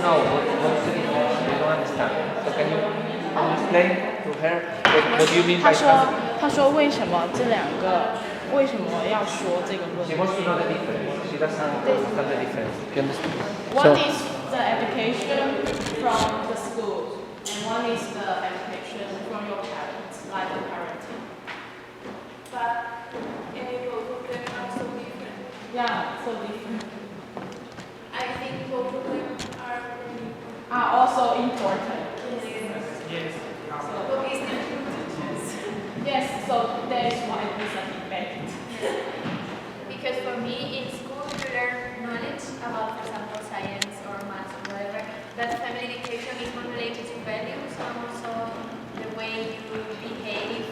know what's the difference. I don't understand. So can you explain to her what you mean 他 by 说 translate? 他说为什么这两个为什么要说这个论 She 点 wants to know the difference. She doesn't understand the difference. Do you understand? One is the education from the school, and one is the education from your parents, like the parenting. But both of them are so different. yeah, so different. I think both of them are very important. Are also important. Yes. But it's not important. Yes, so that is why it is a debate. Because for me, in school you learn knowledge about, for example, science or math or whatever. But family education is more related to values and also the way you behave.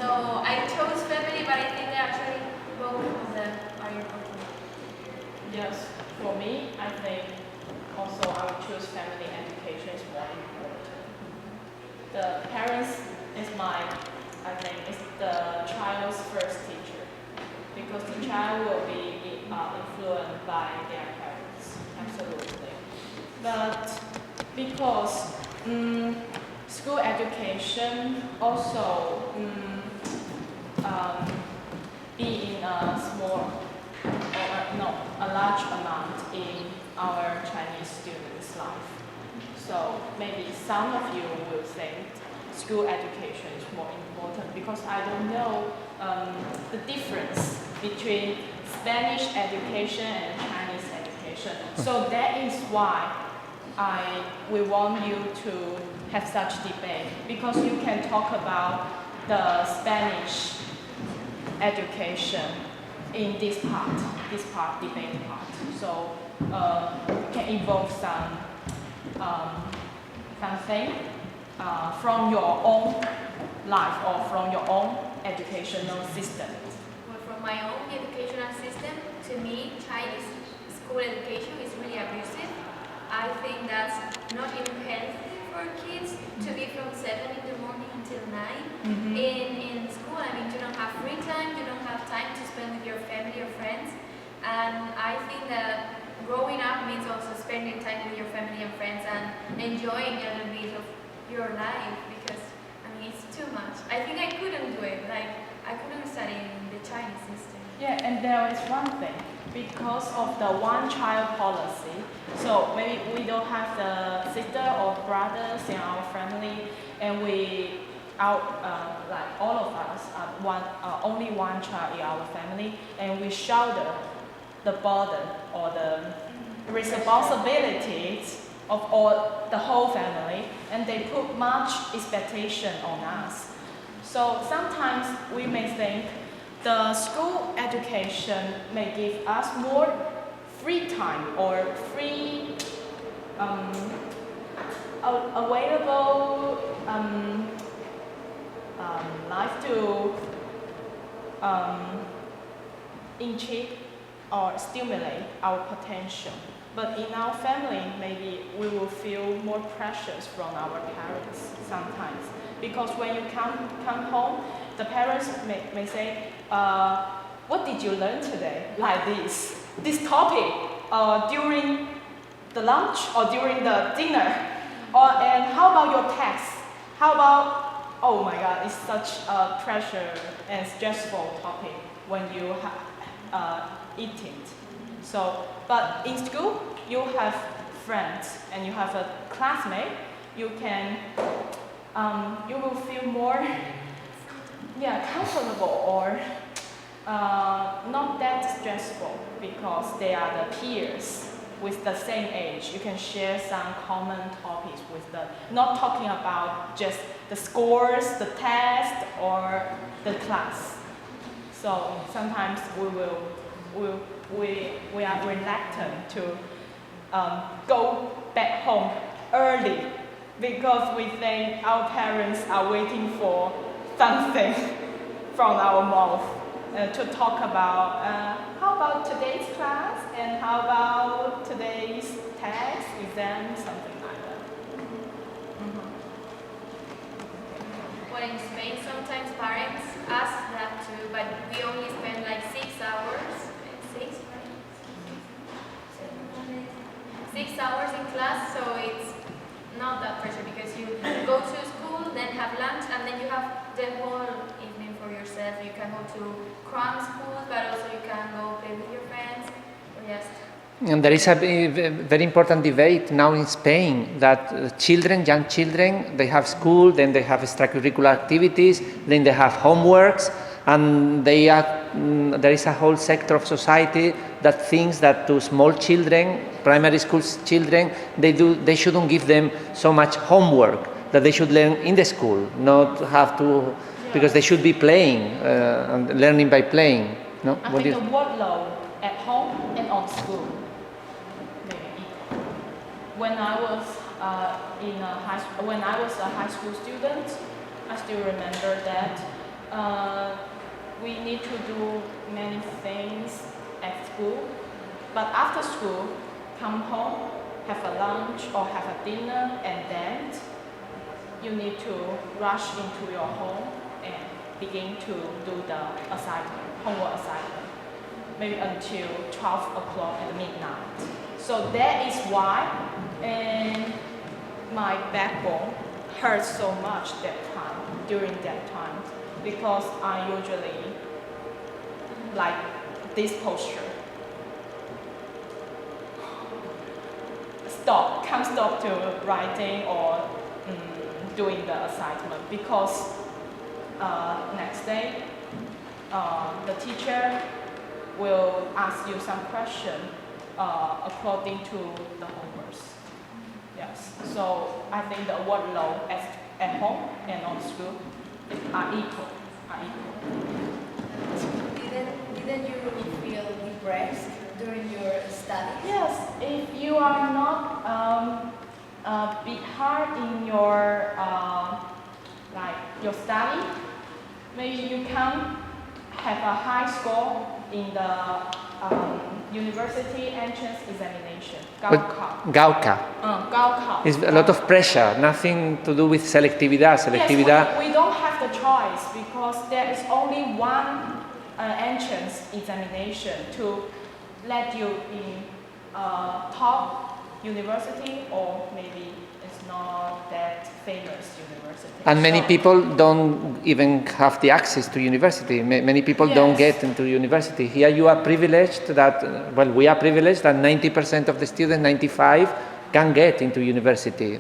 So I chose family, but I think that actually both of them are important. Yes, for me, I think also I would choose family education is more important. The parents is I think, is the child's first teacher, because the child will be influenced by their parents, absolutely. But because school education also be in a small a large amount in our Chinese students' life. So maybe some of you will think school education is more important because I don't know the difference between Spanish education and Chinese education. So that is why we want you to have such debate, because you can talk about the Spanish education in this part, debate part. So you can involve something from your own life or from your own educational system. Well, from my own educational system, to me, Chinese school education is really abusive. I think that's not even healthy for kids to be from 7 in the morning until 9. In school, I mean, you don't have free time, you don't have time to spend with your family or friends. And I think that growing up means also spending time with your family and friends and enjoying a little bit of your life, because, I mean, it's too much. I think I couldn't do it, like, I couldn't study in the Chinese system. Yeah, and there is one thing, because of the one-child policy, so maybe we don't have the sister or brothers in our family, and like all of us are only one child in our family, and we shoulder the burden or the responsibilities of the whole family, and they put much expectation on us. So sometimes we may think the school education may give us more free time or free available life to enrich or stimulate our potential. But in our family, maybe we will feel more pressures from our parents sometimes. Because when you come home, the parents may say, what did you learn today? Like this topic during the lunch or during the dinner? And how about your text? How about, oh my God, it's such a pressure and stressful topic when you eat it. So, but in school, you have friends and you have a classmate. You will feel more, comfortable or not that stressful because they are the peers with the same age. You can share some common topics with them. Not talking about just the scores, the test, or the class. So sometimes we are reluctant to go back home early because we think our parents are waiting for something from our mouth to talk about how about today's class and how about today's test, exam, something like that. Well, in Spain, sometimes parents ask that too, but we only spend like 6 hours. 6, right? 6 6 hours in class, so it's not that pressure because you go to school, then have lunch, and then you have the whole evening for yourself. You can go to cram schools, but also you can go play with your friends. Or just And there is a very important debate now in Spain that young children, they have school, then they have extracurricular activities, then they have homeworks, and there is a whole sector of society that thinks that to small children, primary school children, they shouldn't give them so much homework, that they should learn in the school, not have to, because they should be playing and learning by playing. No? I think the workload at home and on school maybe equal. When I was a high school student, I still remember that we need to do many things at school, but after school, come home, have a lunch or have a dinner, and then you need to rush into your home and begin to do the homework assignment, maybe until 12 o'clock at midnight. So that is why my backbone hurts so much during that time, because I usually like this posture. Can't stop to writing or doing the assignment, because next day the teacher will ask you some question according to the homeworks. Yes, so I think the workload at home and on school are equal. Didn't you really feel depressed during your studies? Yes, if you are not bit hard in your your study, maybe you can have a high score in the university entrance examination. Gaoka. Gaoka. It's a lot of pressure, nothing to do with selectividad. Yes, we don't have the choice, because there is only one entrance examination to let you in top university, or maybe it's not that famous university. And many people don't even have the access to university. Many people don't get into university. Here you are privileged that, we are privileged that 90% of the students, 95, can get into university.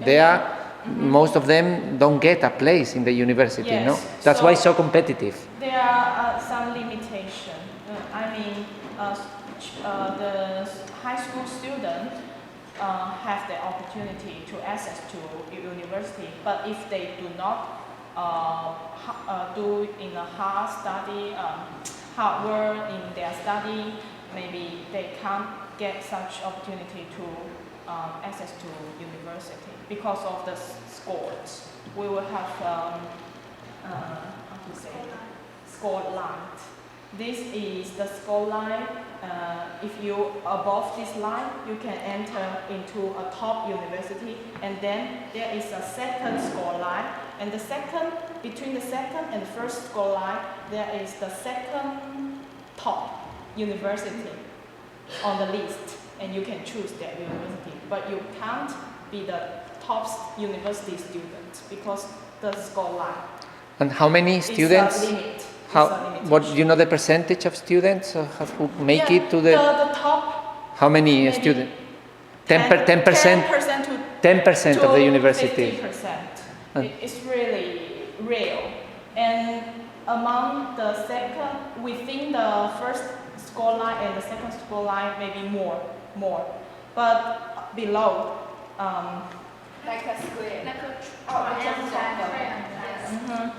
Most of them don't get a place in the university, Yes. no? That's why it's so competitive. There are some limitations. The high school students have the opportunity to access to university, but if they do not do in a hard work in their study, maybe they can't get such opportunity to access to university because of the scores. We will have score line. This is the score line. If you above this line, you can enter into a top university, and then there is a second score line, and between the second and the first score line, there is the second top university on the list, and you can choose that university, but you can't be the top university student because the score line. And how many students? Is a limit. What do you know the percentage of students who make it to the top? How many students? 10%. 10% of the university. 50%. It's really real. And among the second, within the first score line and the second score line, maybe more. But below, Like a square.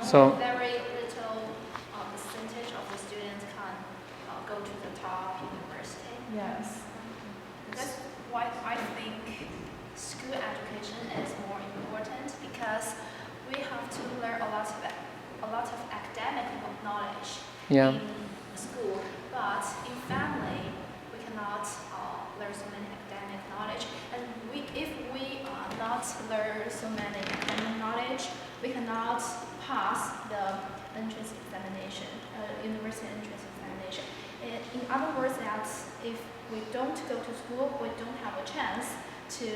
So Very little percentage of the students can go to the top university. yes. That's why I think school education is more important, because we have to learn a lot of academic knowledge in school, but in family we cannot learn so many academic knowledge, and if we not learn so many academic knowledge, we cannot pass the entrance examination, university entrance examination. In other words, that if we don't go to school, we don't have a chance to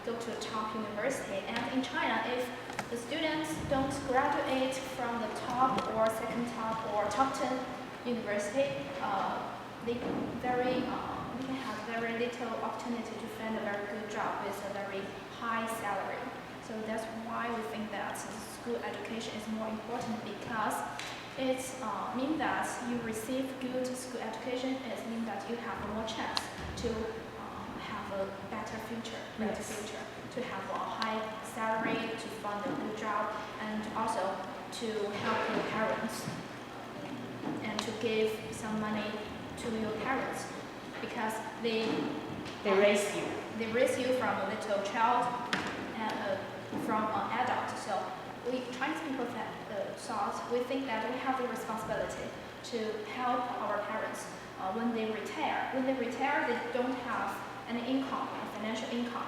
go to a top university. And in China, if the students don't graduate from the top or second top or top 10 university, they can have very little opportunity to find a very good job with a very high salary. So that's why we think that school education is more important, because it means that you receive good school education. It means that you have more chance to have a better future, to have a high salary, to find a good job, and also to help your parents and to give some money to your parents, because they raise you. They raise you from a little child and from an adult. So we Chinese people thought we think that we have the responsibility to help our parents when they retire. When they retire, they don't have any income, financial income.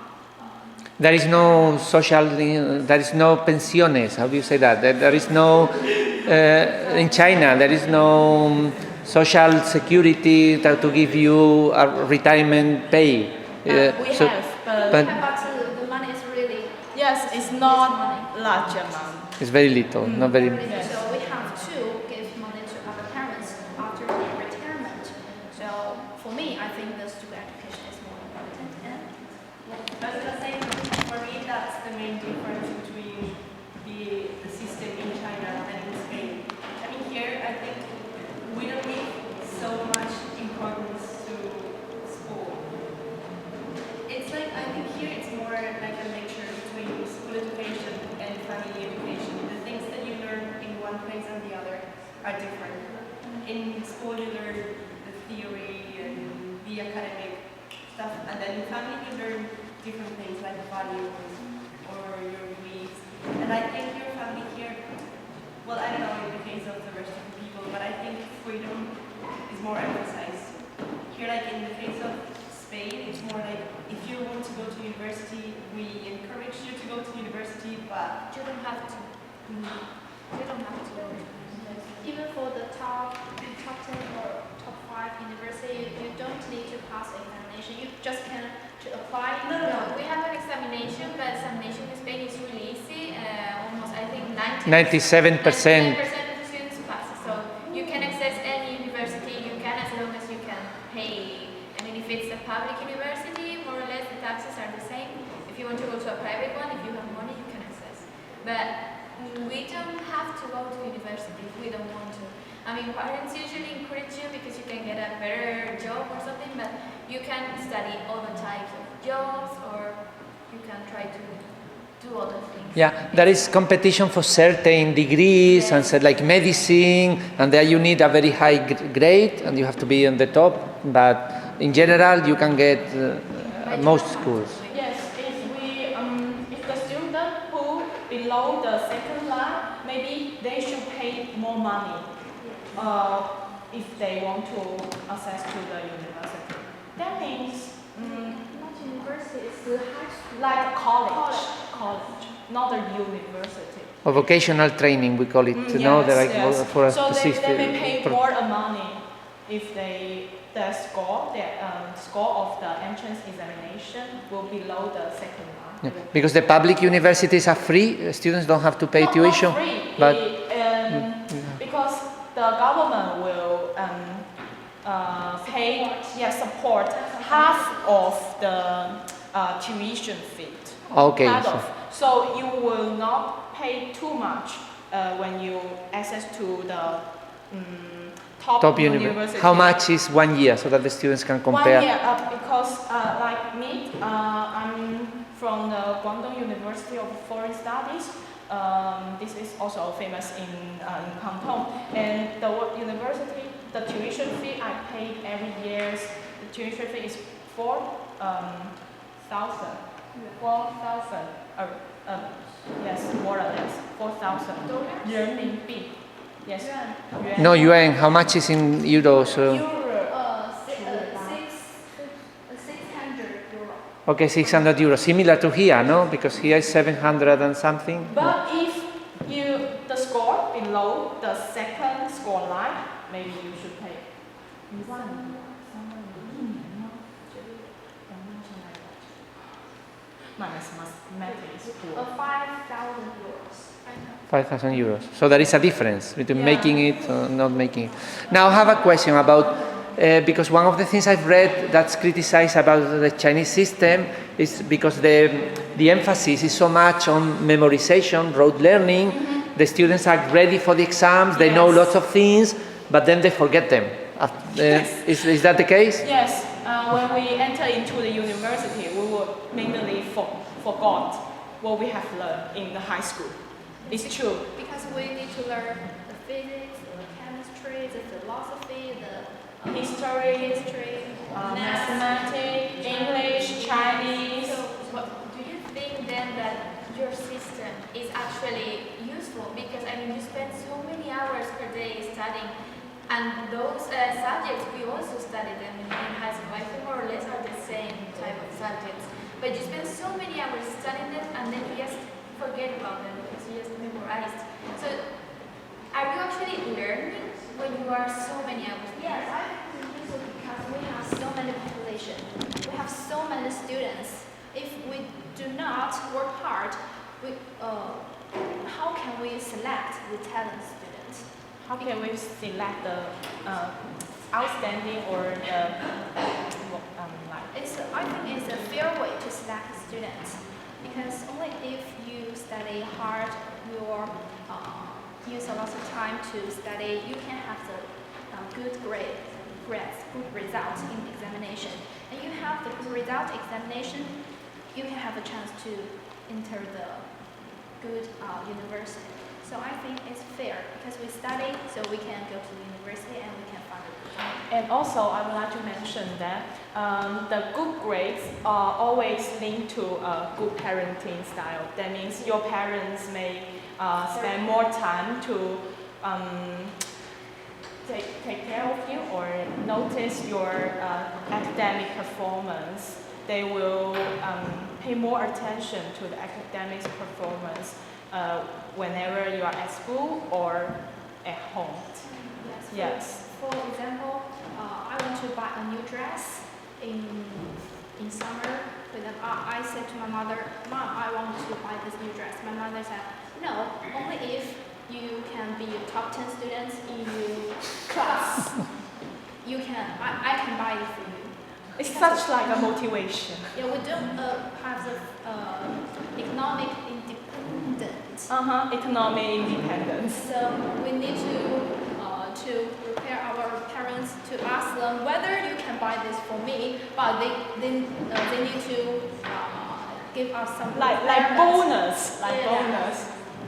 There is no social, there is no pensiones, how do you say that? There is no, in China, there is no social security to give you a retirement pay. We have, but the money is really... Yes, it's not large amount. It's very little, not very... Yes. So we have to give money to our parents after their retirement. So for me, I think the school education is more important. And I was gonna say, for me, that's the main difference between the system in China and in Spain. I mean, here, I think we don't give so much importance to school. It's like, I think here it's more like a mixture between school education and family education. The things that you learn in one place and the other are different. In school, you learn the theory and the academic stuff, and then in family, you learn different things like values or your beliefs. And I think your family here, well, I don't know in the case of the rest of the people, but I think freedom is more emphasized. Here, like in the case of Spain, it's more like if you want to go to university, we encourage you to go to university, but you don't have to. You don't have to. Even for the top 10 or top 5 university, you don't need to pass examination. You just can to apply. No. We have an examination, but examination in Spain is really easy. Almost, I think, 97%. 97% of the students pass. So you can access any university you can, as long as you can pay. I mean, if it's a public university, more or less the taxes are the same. If you want to go to a private one, if you have money, you can access. But we don't have to go to university if we don't want to. I mean, parents usually encourage you because you can get a better job or something, but you can study other types of jobs, or you can try to do other things. Yeah, there is competition for certain degrees, and said like medicine, and there you need a very high grade, and you have to be on the top. But in general, you can get most schools. Yes, if the student who below the second line, maybe they should pay more money if they want to access to the university. That means Not university, it's the high school. like college, not a university. Or vocational training, we call it. For a so specific. they may pay more money if the score of the entrance examination will below the second line. Yeah, because the public universities are free, students don't have to pay tuition. Not free, but because the government will support half of the tuition fee. okay. So you will not pay too much when you access to the top university. How much is 1 year, so that the students can compare? 1 year, because like me, I'm from the Guangdong University of Foreign Studies. This is also famous in Canton. And the university, the tuition fee I paid every year, the tuition fee is 4,000. 4,000. Yes, more or less 4,000 renminbi. Yes. Yuan. No, yuan. How much is in euros? 600 euro. Okay, 600 euros. Similar to here, no? Because here is 700 and something. But if the score below the second score line, maybe you should pay. mathematics poor. 5,000 euros. 5,000 euros. So there is a difference between making it or not making it. Now I have a question about, because one of the things I've read that's criticized about the Chinese system is because the emphasis is so much on memorization, rote learning. The students are ready for the exams, they know lots of things, but then they forget them. Is that the case? Yes. When we enter into the university, we will mainly forgot what we have learned in the high school. It's true. Because we need to learn the physics, the chemistry, the philosophy, the history, mathematics, English, Chinese. So, do you think then that your system is actually useful? Because I mean, you spend so many hours per day studying, and those subjects we also study them in high school. I think more or less are the same type of subjects. But you spend so many hours studying them, and then you just forget about them because you just memorized. So, are you actually learning when you are so many hours? Yes, I think it's useful because we have so many population. We have so many students. If we do not work hard, how can we select the talent students? How can we select the outstanding or the I think it's a fair way to select students because only if you study hard, you use a lot of time to study, you can have the good grades, good results in examination. And you have the good result examination, you can have a chance to enter the good university. So I think it's fair because we study, so we can go to the university and we can find a good job. And also, I would like to mention that the good grades are always linked to a good parenting style. That means your parents may spend more time to take care of you or notice your academic performance. They will pay more attention to the academic performance whenever you are at school or at home. Yes. For example, I want to buy a new dress in summer. For example, I said to my mother, "Mom, I want to buy this new dress." My mother said, "No, only if you can be a top 10 students in your class. You can. I can buy it for you." It's such like a motivation. Yeah, we don't have the economic independence. Economic independence. So we need to prepare our parents to ask them whether you can buy this for me, but they need to give us some like bonus, bonus.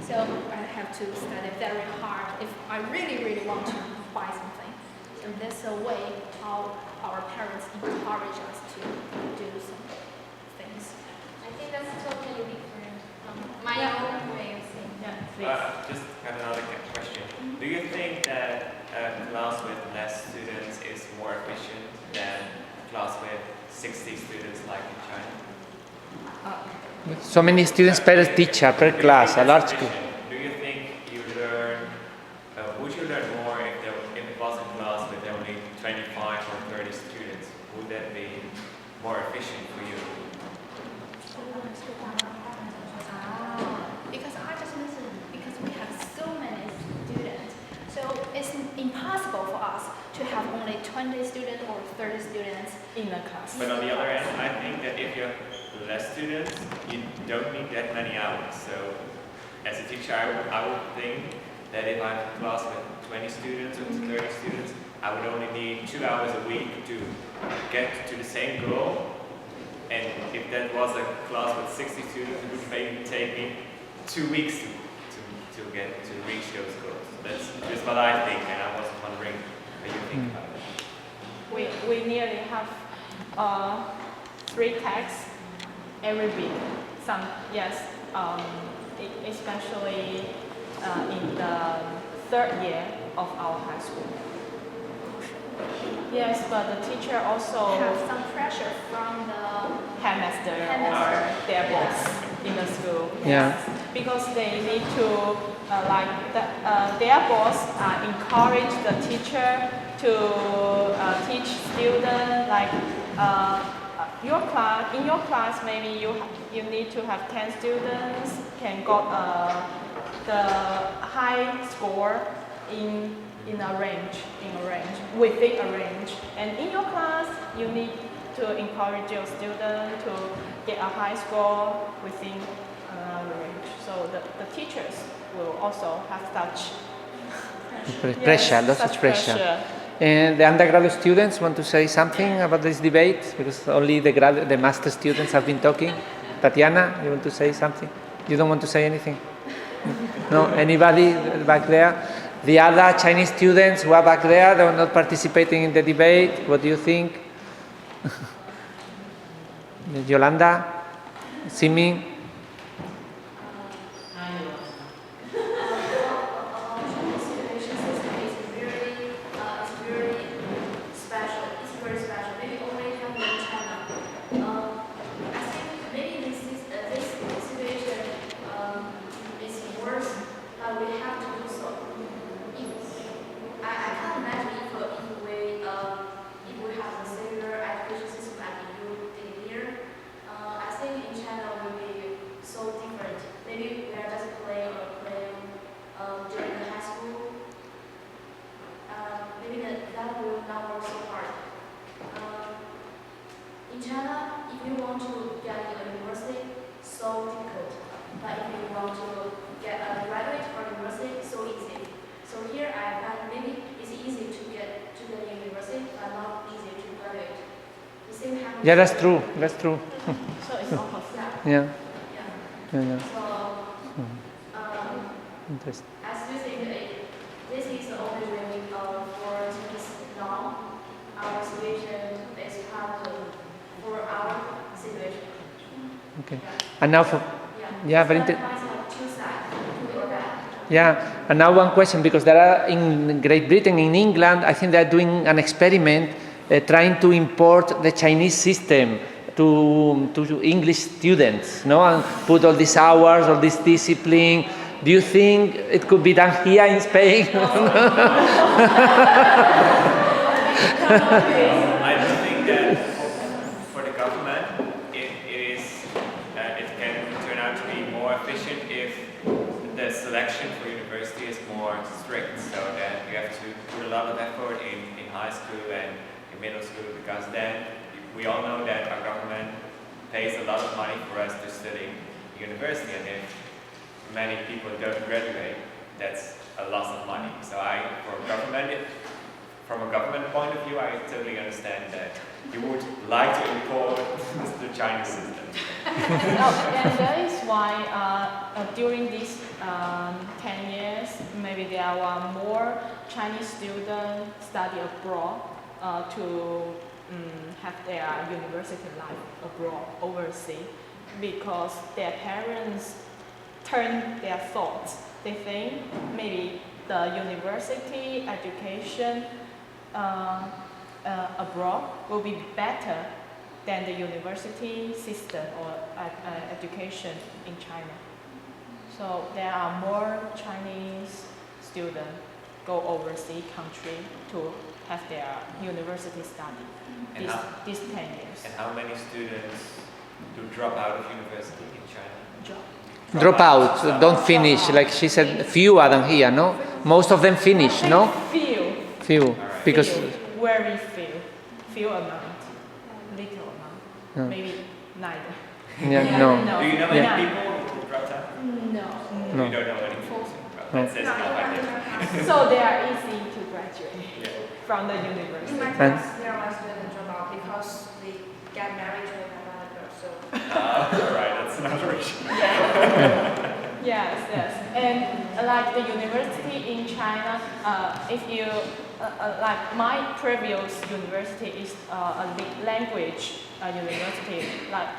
So I have to study very hard if I really want to buy something. So that's a way how our parents encourage us to do some things. I think that's totally different from my own way of saying. Just have another question. Do you think that a class with less students is more efficient than a class with 60 students like in China? So many students per teacher, per class, a large group. Do you think you learn, would you learn more if it was a class with only 25 or 30 students? Would that be more efficient for you? Because I just mentioned, because we have so many students, so it's impossible for us to have only 20 students or 30 students in a class. But on the other hand, I think that if you have less students, you don't need that many hours. So as a teacher, I would think that if I have a class with 20 students or 30 students, I would only need 2 hours a week to get to the same goal. And if that was a class with 60 students, it would maybe take me 2 weeks to reach those goals. That's just what I think, and I was wondering how you think about it. We nearly have 3 texts every week. Especially in the 3rd year of our high school. Yes, but the teacher also have some pressure from the headmaster or their boss in the school. Yeah. Because they need to their boss encourage the teacher to teach students in your class, maybe you need to have 10 students can got the high score in a range, within a range. And in your class, you need to encourage your student to get a high score within another range. So the teachers will also have such pressure, lots of pressure. And the undergraduate students want to say something about this debate, because only the master students have been talking. Tatiana, you want to say something? You don't want to say anything? No? Anybody back there? The other Chinese students who are back there, they are not participating in the debate. What do you think? Yolanda? Simi? Yeah, that's true. That's true. So it's opposite. Yeah. Yeah. Interesting. I still think this is the only way for Chinese now. Our situation is hard for our situation. Okay. And now for very interesting. Yeah, and now one question, because there are in Great Britain, in England, I think they are doing an experiment trying to import the Chinese system to English students, no, and put all these hours, all this discipline. Do you think it could be done here in Spain? I do think that for the government, it can turn out to be more efficient if the selection for university is more strict, so that you have to put a lot of effort in high school and in middle school, because then we all know that our government pays a lot of money for us to study university, and if many people don't graduate, that's a loss of money. So from a government point of view, I totally understand that you would like to import the Chinese system. And that is why during these 10 years, maybe there are more Chinese students study abroad to have their university life abroad, overseas, because their parents turn their thoughts. They think maybe the university education abroad will be better than the university system or education in China. So there are more Chinese students go overseas country to have their university study these 10 years. And how many students do drop out of university in China? Drop out, don't finish. Like she said, fewer than here, no? Most of them finish, no? Few. Because very few amount, little amount, maybe neither. Yeah, no. Do you know any people who dropped out? No. You don't know any people who dropped out. That says enough, I think. So they are easy to graduate from the university. In my class, there are students drop out because they get married to another girl. So. Right, that's another issue. Yes. And like the university in China, if you like my previous university is a language university. Like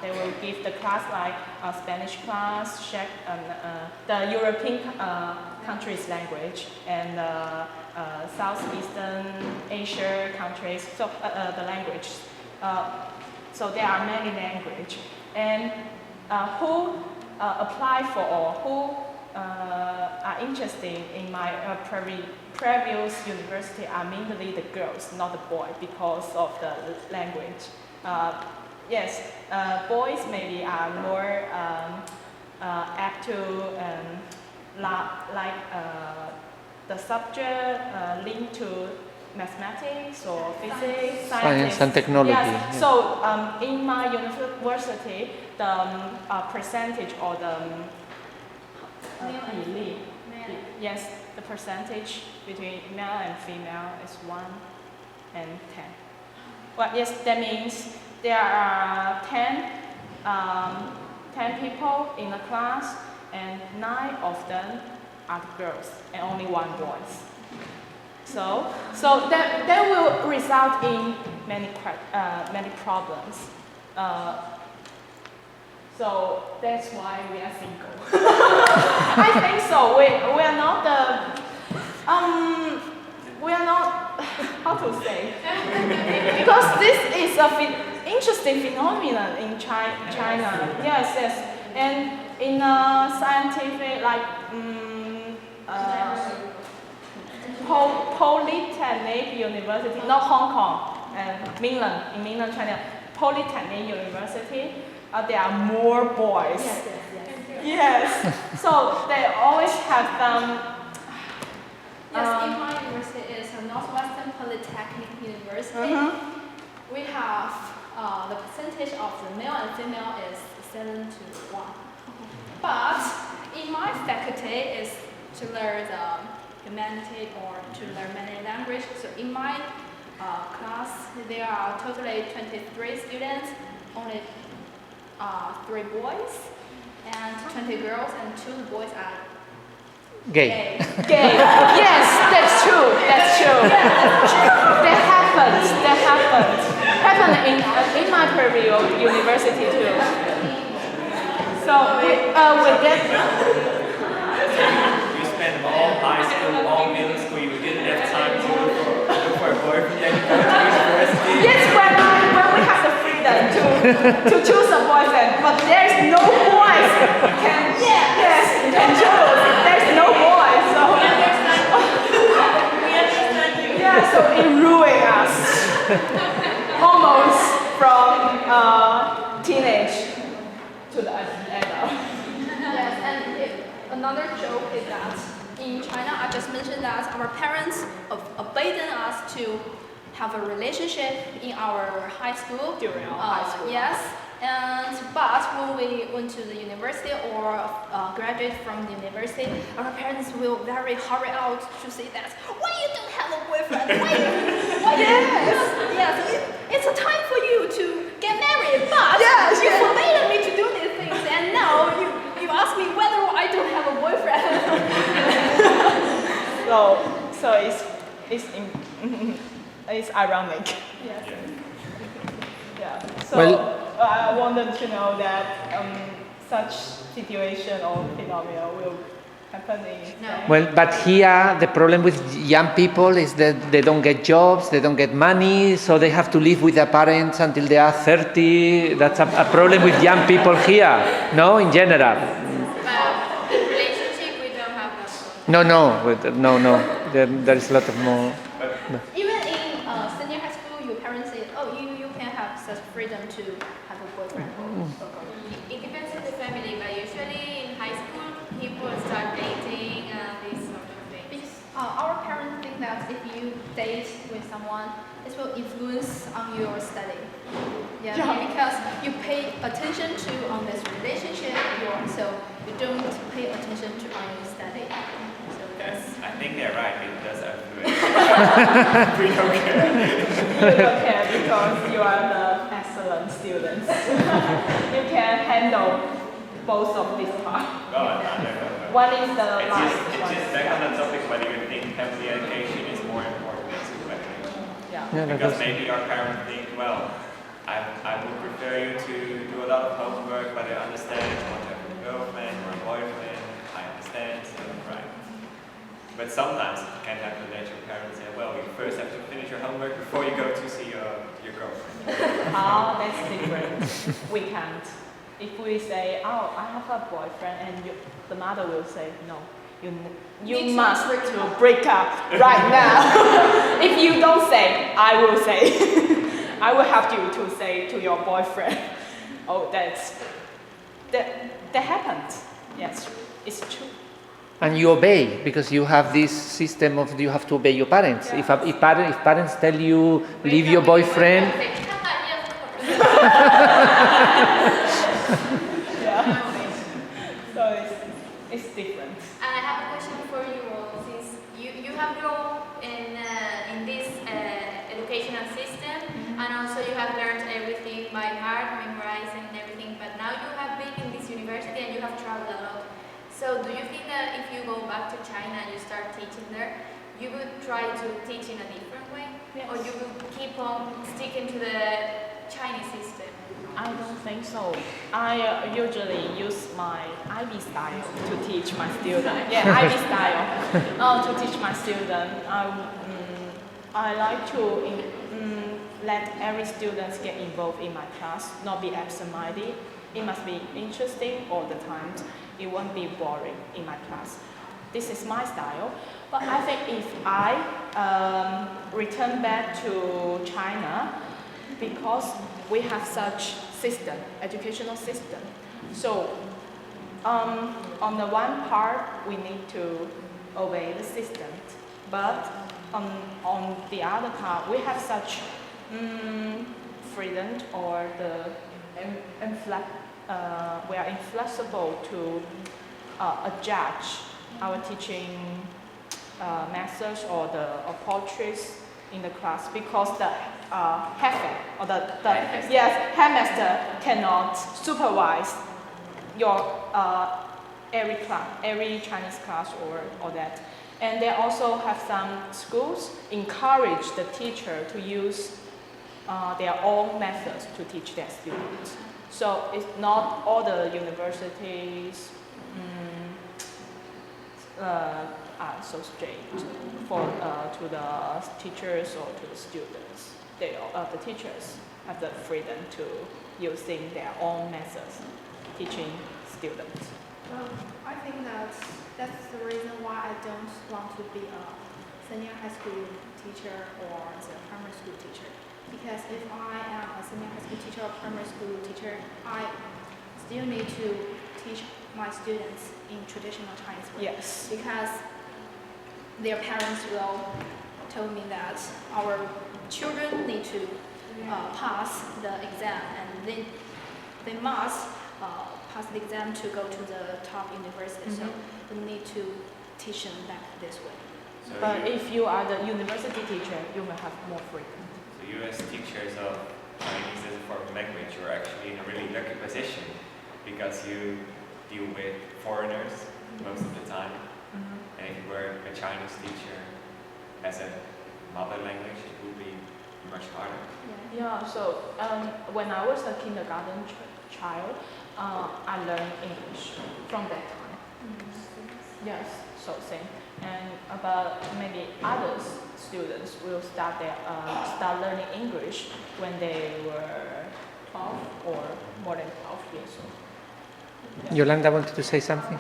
they will give the class like a Spanish class, Czech, the European countries' language, and Southeastern Asia countries. So the language. So there are many languages, and who apply for or who are interesting in my previous university are mainly the girls, not the boy, because of the language. Yes, boys maybe are more apt to like the subject linked to mathematics or physics, science and technology. Yes. Yeah. So in my university, the percentage or the yes, the percentage between male and female is 1 and 10. Well, yes, that means there are 10 people in a class, and 9 of them are girls, and only 1 boy. So that will result in many problems. So that's why we are single. I think so. We are not how to say, because this is a interesting phenomenon in China. Yes, and in a scientific like Polytechnic University, not Hong Kong, and in mainland China, Polytechnic University, there are more boys. Yes. So they always have them. Yes, in my university is a Northwestern Polytechnic University. We have the percentage of the male and female is 7 to 1. But in my faculty is to learn humanity or to learn many languages. So in my class, there are totally 23 students, only 3 boys, and 20 girls, and 2 boys are Gay. Yes, that's true. That happens. Happened in my previous university too. So we get. You spend all high school, all middle school, you didn't have time to look for a boyfriend and go to university. Yes, when we have the freedom to choose a boyfriend, but there's no boys can choose. There's no boys, so yeah, so it ruined us almost from teenage to the adult. Yes, and another joke is that in China, I just mentioned that our parents abandoned us to have a relationship in our high school. During our high school. Yes, but when we went to the university or graduate from the university, our parents will very hurry out to say that, why you don't have a boyfriend? Yes, it's a time for you to get married, but you forbade me to do these things, and now you ask me whether I don't have a boyfriend. So it's ironic. Yes. Yeah. So Well, I wanted to know that such situation or phenomena will happen in Spain. Well, but here the problem with young people is that they don't get jobs, they don't get money, so they have to live with their parents until they are 30. That's a problem with young people here, no, in general. But in relationship, we don't have that. No. There is a lot of more. Even in senior high school, your parents say, oh, you can have such freedom to have a boyfriend. It depends on the family, but usually in high school, people start dating and these sort of things. Because our parents think that if you date with someone, it will influence on your study. Yeah. Because you pay attention to on this relationship, so you don't pay attention to on your study. So Yes, that's. I think they're right. It does influence. We don't care. You don't care because you are the excellent students. You can handle both of these parts. No. One is the It's life. just back on the topic whether you think family education is more important than school education. Yeah. Because maybe our parents think, well, I would prefer you to do a lot of homework, but I understand you want to have a girlfriend or a boyfriend. I understand, so right. But sometimes it can happen that your parents say, well, you first have to finish your homework before you go to see your girlfriend. Oh, that's different. We can't. If we say, oh, I have a boyfriend, and the mother will say, no, you must to break up right now. If you don't say, I will say. I will have you to say to your boyfriend, oh, that happened. Yes, it's true. And you obey, because you have this system of you have to obey your parents. Yeah. If parents tell you leave your boyfriend, Yeah. So it's different. And I have a question for you all. Since you have grown in this educational system, and also you have learned everything by heart, memorizing and everything, but now you have been in this university and you have traveled a lot. So do you think that if you go back to China and you start teaching there, you would try to teach in a different way? Yes. Or you would keep on sticking to the Chinese system? I don't think so. I usually use my IB style to teach my student. Yeah, IB style to teach my student. I like to let every student get involved in my class, not be absent-minded. It must be interesting all the time. It won't be boring in my class. This is my style. But I think if I return back to China, because we have such system, educational system. So on the one part, we need to obey the system. But on the other part, we have such freedom, or we are inflexible to adjust our teaching methods or the approaches in the class, because the headmaster cannot supervise your every Chinese class or that. And they also have some schools encourage the teacher to use their own methods to teach their students. So it's not all the universities are so strict to the teachers or to the students. The teachers have the freedom to using their own methods teaching students. I think that's the reason why I don't want to be a senior high school teacher or a primary school teacher. Because if I am a senior high school teacher or primary school teacher, I still need to teach my students in traditional Chinese way. Yes. Because their parents will tell me that our children need to pass the exam, and they must pass the exam to go to the top university. So we need to teach them back this way. So But if you are the university teacher, you will have more freedom. So you as teachers of Chinese as a foreign language, you're actually in a really lucky position, because you deal with foreigners most of the time. And if you were a Chinese teacher as a mother language, it would be much harder. Yeah, so when I was a kindergarten child, I learned English from that time. Yes, so same. And about maybe other students will start learning English when they were 12 or more than 12 years old. Yeah. Yolanda wanted to say something.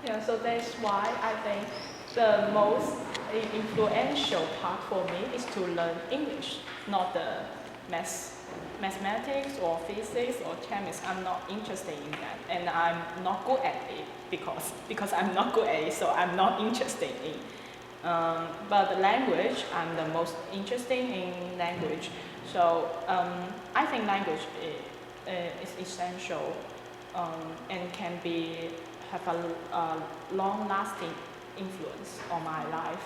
Yeah, so that's why I think the most influential part for me is to learn English, not the mathematics or physics or chemistry. I'm not interested in that, and I'm not good at it because I'm not good at it, so I'm not interested in. But the language, I'm the most interested in language. So I think language is essential and can have a long-lasting influence on my life.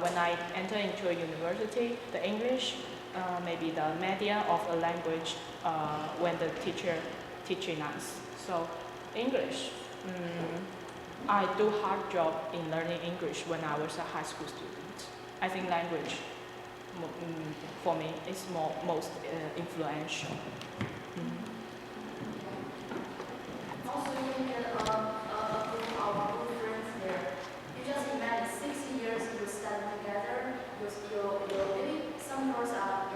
When I enter into a university, the English, maybe the media of a language when the teacher teaching us. So English, I do hard job in learning English when I was a high school student. I think language for me is most influential. Also, you can approve our good friends there. You just imagine 60 years you study together. Maybe some girls are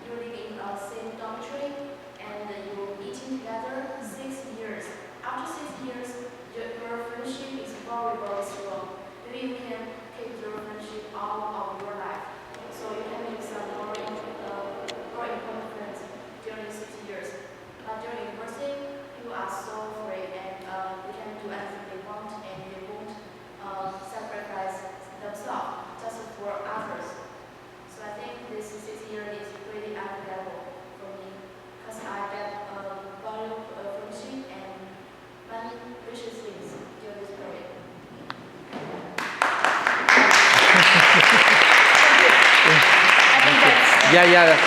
you live in the same dormitory and you eating together 6 years. After 6 years, your friendship is very, very strong. Maybe you can keep your friendship all of your life. So you can make some very important friends during 6 years. But during university, people are so free and they can do anything they want and they won't sacrifice themselves just for others. So I think this 6 years is really unforgettable for me because I get valuable friendship and many precious things during this period. Yeah, that's